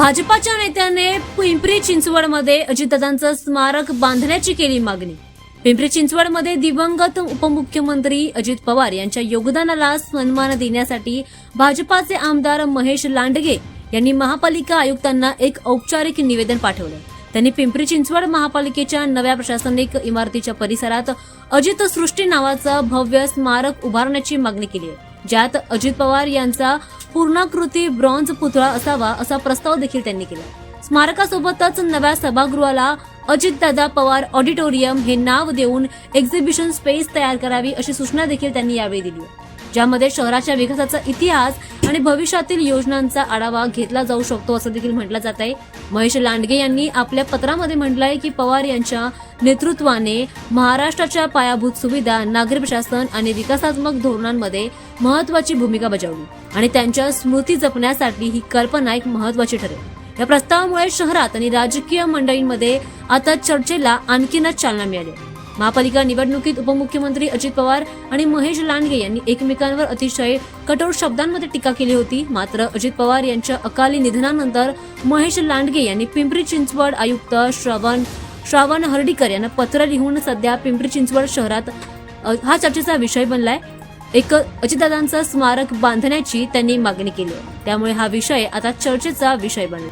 भाजपाच्या नेत्याने पिंपरी चिंचवडमध्ये अजितदादांचं स्मारक बांधण्याची केली मागणी। पिंपरी चिंचवडमध्ये दिवंगत उपमुख्यमंत्री अजित पवार यांच्या योगदानाला सन्मान देण्यासाठी भाजपाचे आमदार महेश लांडगे यांनी महापालिका आयुक्तांना एक औपचारिक निवेदन पाठवलं। त्यांनी पिंपरी चिंचवड महापालिकेच्या नव्या प्रशासनिक इमारतीच्या परिसरात अजित सृष्टी नावाचं भव्य स्मारक उभारण्याची मागणी केली आहे, ज्यात अजित पवार यांचा पूर्णाकृती ब्रॉन्झ पुतळा असावा असा प्रस्ताव देखील त्यांनी केला। स्मारकासोबतच नव्या सभागृहाला अजितदादा पवार ऑडिटोरियम हे नाव देऊन एक्झिबिशन स्पेस तयार करावी अशी सूचना देखील त्यांनी यावेळी दिली, ज्यामध्ये शहराच्या विकासाचा इतिहास आणि भविष्यातील योजनांचा आढावा घेतला जाऊ शकतो असं देखील म्हटलं जात आहे। महेश लांडगे यांनी आपल्या पत्रामध्ये म्हटलंय की पवार यांच्या नेतृत्वाने महाराष्ट्राच्या पायाभूत सुविधा, नागरी प्रशासन आणि विकासात्मक धोरणांमध्ये महत्वाची भूमिका बजावली आणि त्यांच्या स्मृती जपण्यासाठी ही कल्पना एक महत्वाची ठरेल। या प्रस्तावामुळे शहरात आणि राजकीय मंडळींमध्ये आता चर्चेला आणखीनच चालना मिळाली। महापालिका निवडणुकीत उपमुख्यमंत्री अजित पवार आणि महेश लांडगे यांनी एकमेकांवर अतिशय कठोर शब्दांमध्ये टीका केली होती। मात्र अजित पवार यांच्या अकाली निधनानंतर महेश लांडगे यांनी पिंपरी चिंचवड आयुक्त श्रावण हर्डीकर यांना पत्र लिहून सध्या पिंपरी चिंचवड शहरात हा चर्चेचा विषय बनलाय। एक अजितदादांचं स्मारक बांधण्याची त्यांनी मागणी केली आहे, त्यामुळे हा विषय आता चर्चेचा विषय बनला।